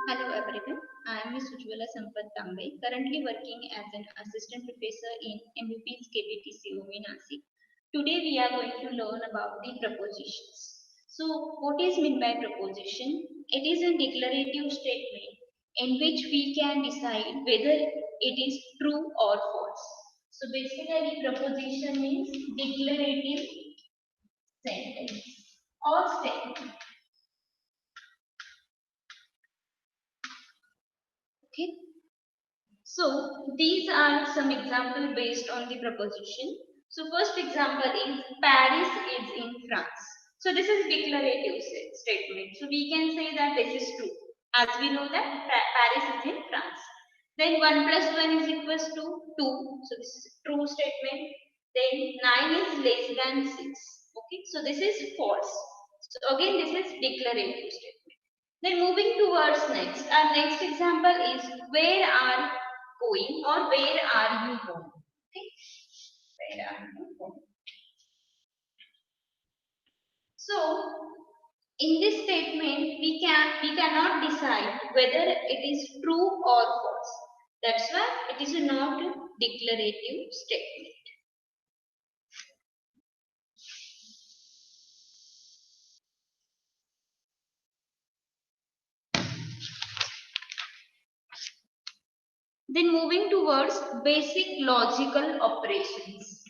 Hello everyone, I am Ms. Ujjwala Sampath Tambe, currently working as an assistant professor in MBP's KBTCO Nashik. Today we are going to learn about the prepositions. So what is meant by preposition? It is a declarative statement in which we can decide whether it is true or false. So basically preposition means declarative sentence or statement. Okay. So these are some example based on the preposition. So first example is Paris is in France. So this is declarative statement. So we can say that this is true. As we know that Paris is in France. Then 1 plus 1 is equals to 2. So this is a true statement. Then 9 is less than 6. Okay. So this is false. So again this is declarative statement. Then moving towards next. Our next example is where are going or where are you going? Okay. Where are you going? So in this statement we cannot decide whether it is true or false. That's why it is not a declarative statement. Then moving towards basic logical operations.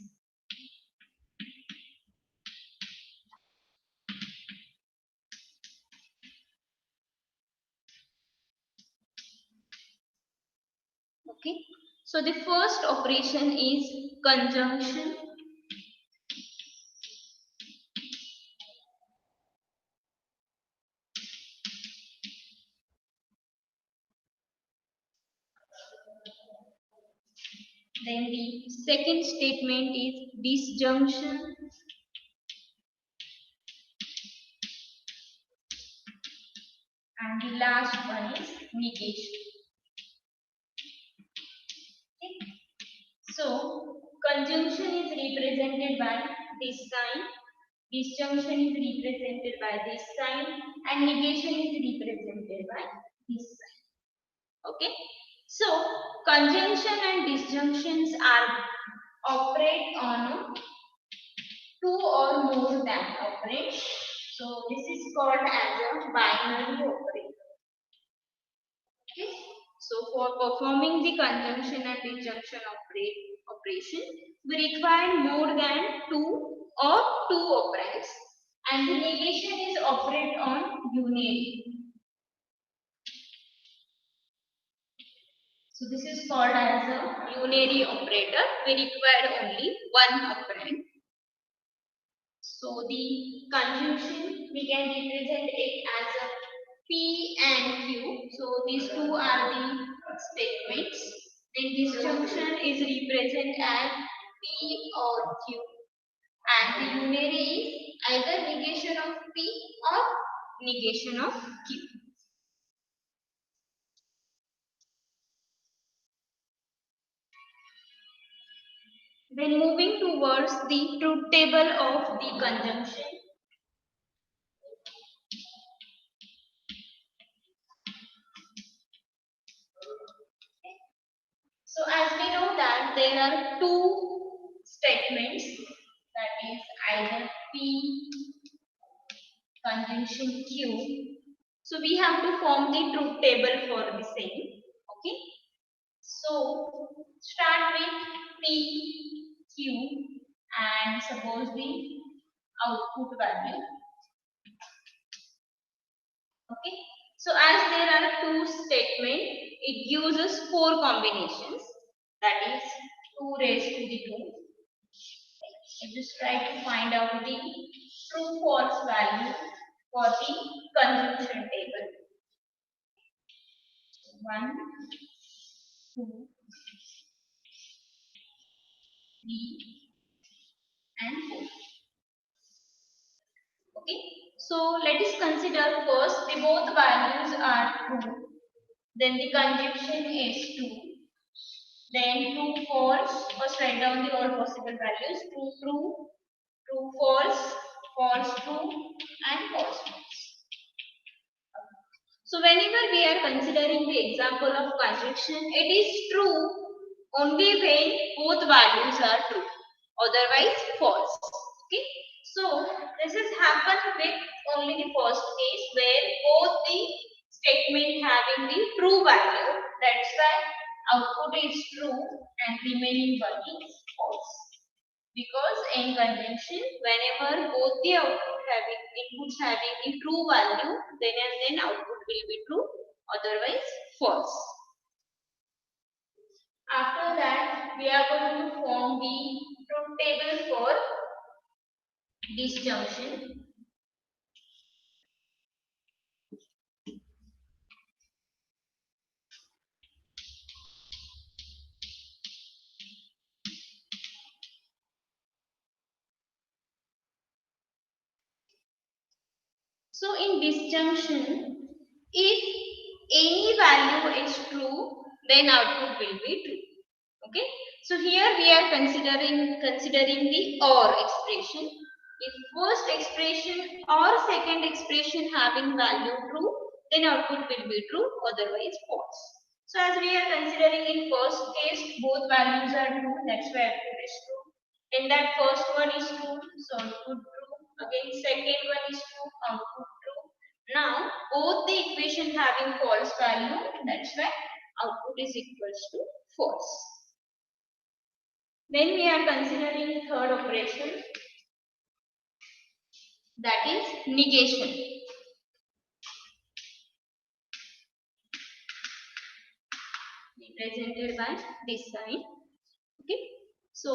Okay. So the first operation is conjunction. Then the second statement is disjunction. And the last one is negation. Okay. So conjunction is represented by this sign, disjunction is represented by this sign, and negation is represented by this sign. Okay. So conjunction and disjunctions are operate on two or more than operands. So this is called as a binary operator. Okay. So for performing the conjunction and disjunction operation, we require more than two or two operands, and the negation is operate on unary. So this is called as a unary operator. We require only one operand. So the conjunction we can represent it as a P and Q. So these two are the statements. Then disjunction is represented as P or Q, and the unary is either negation of P or negation of Q. Then moving towards the truth table of the conjunction. So as we know that there are two statements, that is either P conjunction Q. So we have to form the truth table for the same. Okay. So start with P Q and suppose the output value. Okay. So as there are two statements, it gives us four combinations. That is 2 raised to the 2. So just try to find out the true false value for the conjunction table. 1, 2, 3, and 4. Okay. So let us consider first the both values are true. Then the conjunction is 2. Then true, false. First write down the all possible values. True, true, true, false, false, true, and false, false. So whenever we are considering the example of conjunction, it is true only when both values are true, otherwise false. Okay, so this has happened with only the first case where both the statement having the true value, that's why output is true and remaining one is false. Because in conjunction, whenever both the output having inputs having the true value, then and then output will be true, otherwise false. After that, we are going to form the truth table for disjunction. So in disjunction, if any value is true, then output will be true. Okay. So here we are considering the OR expression. If first expression or second expression having value true, then output will be true, otherwise false. So as we are considering in first case, both values are true, that's why output is true. In that first one is true, so output true. Again second one is true, output true. Now both the equation having false value, that's why output is equals to false. Then we are considering third operation, that is negation. Represented by this sign. Okay. So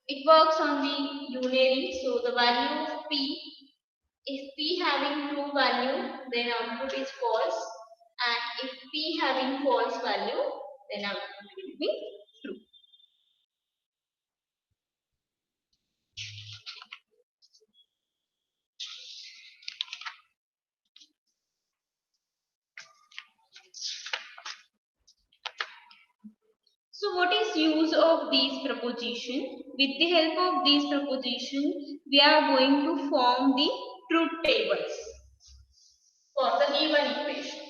it works on the unary. So the value of p, if p having true value, then output is false, and if p having false value, then output will be true. So what is use of these proposition? With the help of these proposition, we are going to form the truth tables for the given equation.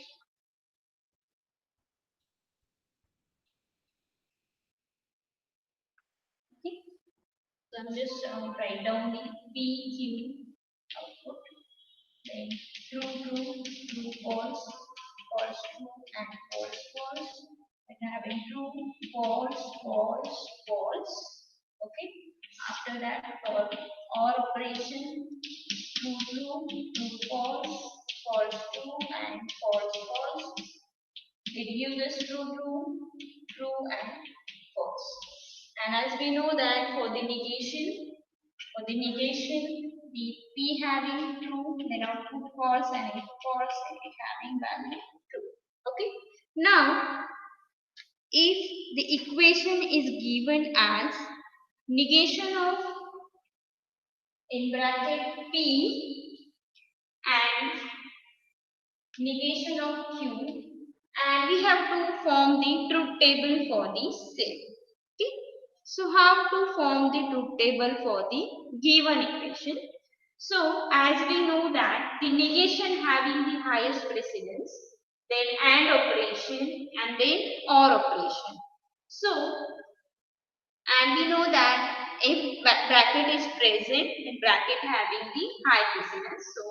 Okay. So I'm just write down the PQ output, then true, false, true, and false. Then having true, false. Okay. After that, or operation, true, false, true, and false. It gives us true, and false. And as we know that for the negation, the p having true, then output false, and if false, then it having value true. Okay. Now, if the equation is given as negation of in bracket p and negation of q, and we have to form the truth table for the same. Okay. So how to form the truth table for the given equation? So as we know that the negation having the highest precedence, then AND operation, and then OR operation. So, and we know that if bracket is present, then bracket having the high precedence. So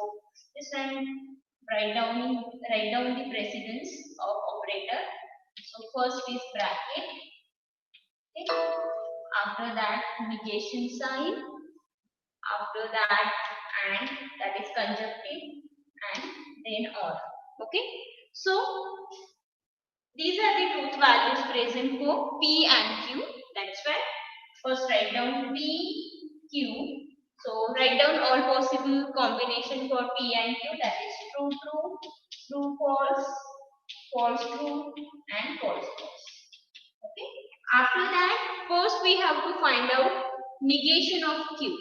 this time write down the precedence of operator. So first is bracket. Okay. After that negation sign. After that and, that is conjunctive, and then OR. Okay. So these are the truth values present for P and Q. That's why first write down P, Q. So write down all possible combination for P and Q, that is true, false, true, and false. Okay. After that, first we have to find out negation of Q.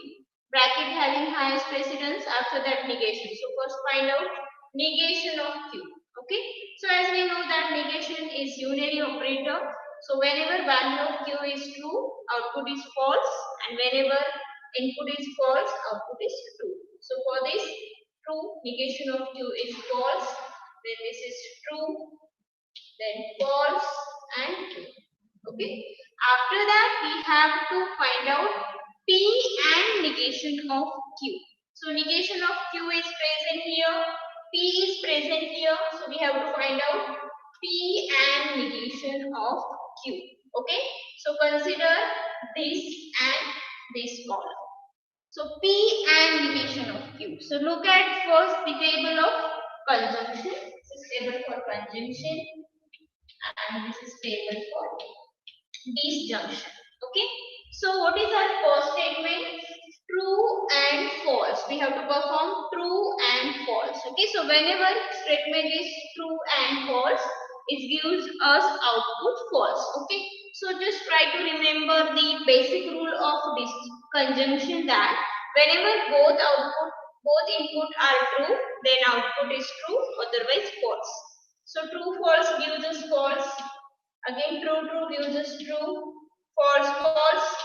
Bracket having highest precedence, after that negation. So first find out negation of Q. Okay. So as we know that negation is unary operator. So whenever value of Q is true, output is false, and whenever input is false, output is true. So for this, true, negation of Q is false, then this is true, then false and true. Okay. After that, we have to find out P and negation of Q. So negation of Q is present here, P is present here. So we have to find out P and negation of Q. Okay. So consider this and this column. So P and negation of Q. So look at first the table of conjunction. This is table for conjunction and this is table for disjunction. Okay. So what is our first statement? True and false. We have to perform true and false. Okay. So whenever statement is true and false, it gives us output false. Okay. So just try to remember the basic rule of this conjunction, that whenever both input are true, then output is true, otherwise false. So true false gives us false. Again, true true gives us true, false false,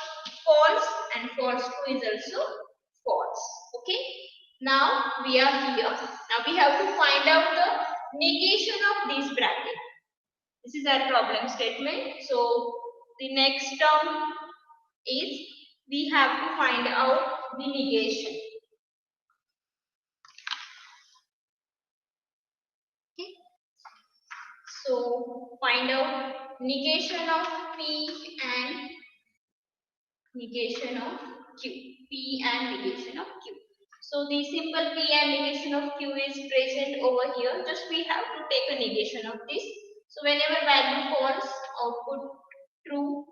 false, and false true is also false. Okay. Now we are here. Now we have to find out the negation of this bracket. This is our problem statement. So the next term is we have to find out the negation. Okay. So find out negation of P and negation of Q. P and negation of Q. So the simple P and negation of Q is present over here. Just we have to take a negation of this. So whenever value false, output true,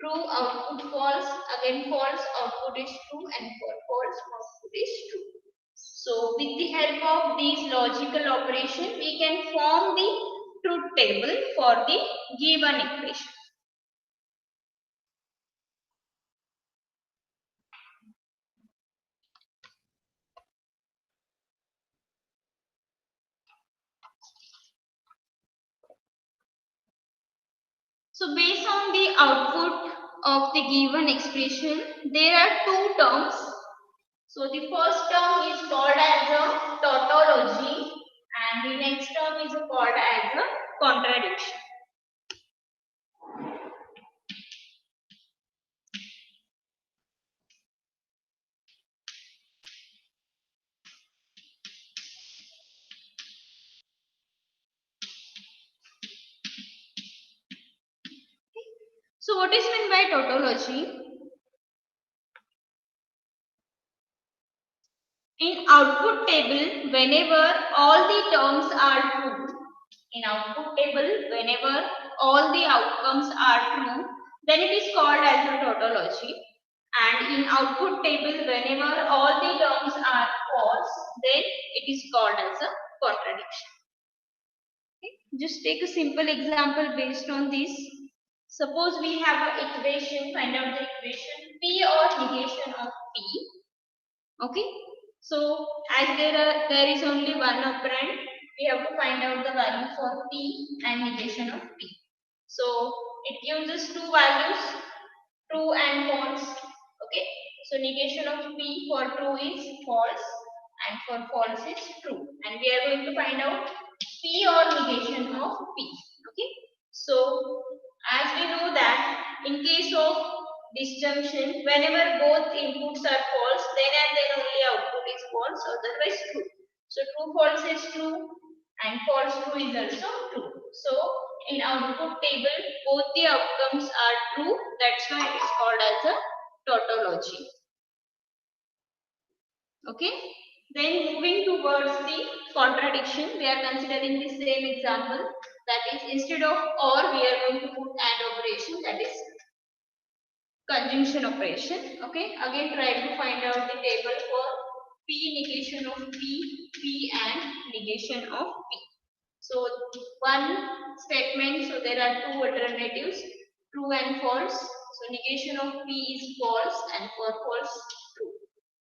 true output false, again false output is true, and for false output is true. So with the help of these logical operation, we can form the truth table for the given equation. So based on the output of the given expression, there are two terms. So the first term is called as a tautology and the next term is called as a contradiction. So what is meant by tautology? In output table, whenever all the terms are true, in output table, whenever all the outcomes are true, then it is called as a tautology. And in output table, whenever all the terms are false, then it is called as a contradiction. Okay. Just take a simple example based on this. Suppose we have an equation, find out the equation P or negation of P. Okay. So as there is only one operand, we have to find out the value for P and negation of P. So it gives us two values, true and false. Okay. So negation of P for true is false and for false is true. And we are going to find out P or negation of P. Okay. So as we know that in case of disjunction, whenever both inputs are false, then only output is false, otherwise true. So true false is true and false true is also true. So in output table, both the outcomes are true. That's why it is called as a tautology. Okay. Then moving towards the contradiction, we are considering the same example. That is, instead of or, we are going to put and operation. That is conjunction operation. Okay. Again, try to find out the table for P negation of P, P and negation of P. So one statement. So there are two alternatives, true and false. So negation of P is false and for false true.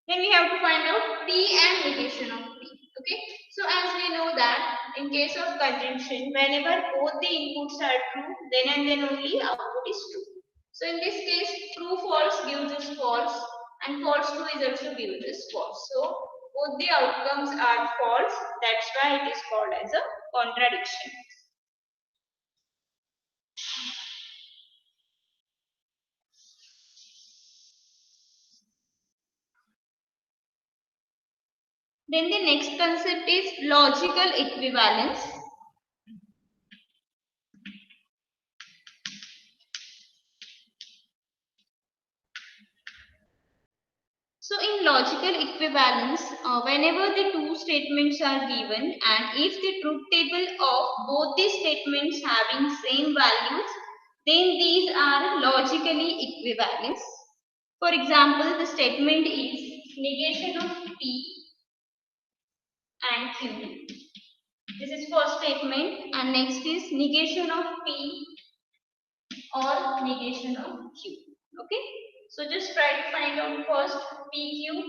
Then we have to find out P and negation of P. Okay. So as we know that in case of conjunction, whenever both the inputs are true, then only output is true. So in this case, true false gives us false and false true is also gives us false. So both the outcomes are false. That's why it is called as a contradiction. Then the next concept is logical equivalence. So in logical equivalence, whenever the two statements are given and if the truth table of both the statements having same values, then these are logically equivalent. For example, the statement is negation of P and Q. This is first statement, and next is negation of P or negation of Q. Okay, so just try to find out first PQ,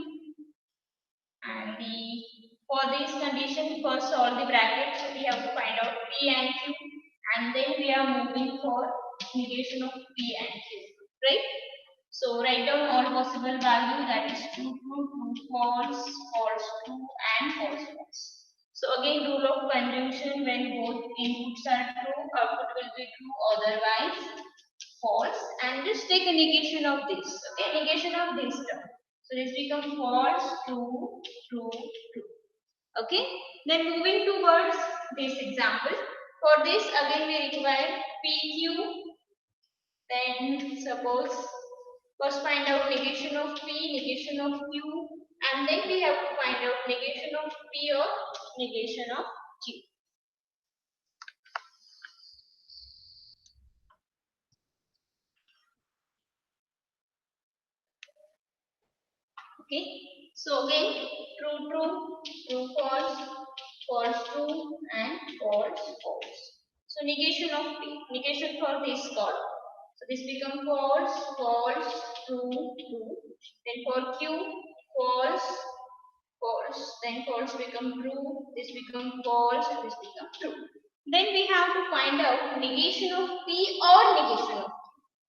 and for this condition first solve the bracket, so we have to find out P and Q, and then we are moving for negation of P and Q, right? So write down all possible value, that is true, true, true, false, false, true, and false, false. So again, rule of conjunction: when both inputs are true, output will be true, otherwise false. And just take a negation of this. Okay, negation of this term. So this becomes false, true, true, true. Okay. Then moving towards this example. For this again we require PQ. Then suppose first find out negation of P, negation of Q, and then we have to find out negation of P or negation of Q. Okay. So again, true, true, true, false, false, true, and false, false. So negation of P, negation for this call. So this becomes false, false, true, true. Then for Q, false, false. Then false become true. This become false. This become true. Then we have to find out negation of P or negation of Q.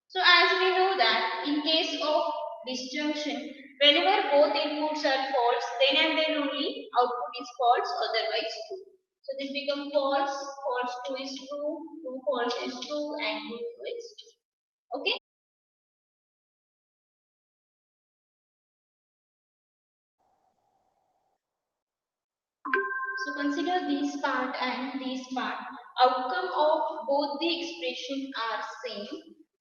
So as we know that in case of disjunction, whenever both inputs are false, then and then only output is false, otherwise true. So this becomes false, false true is true, true false is true, and true true is true. Okay. So consider this part and this part. Outcome of both the expression are same.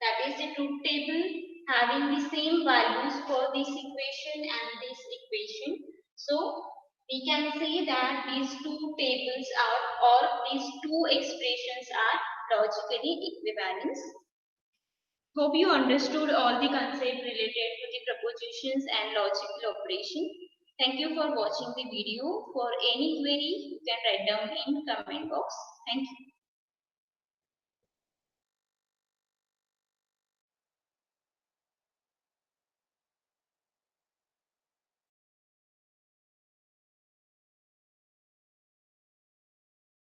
That is the truth table having the same values for this equation and this equation. So we can say that these two tables are, or these two expressions are logically equivalent. Hope you understood all the concept related to the propositions and logical operation. Thank you for watching the video. For any query, you can write down in comment box. Thank you.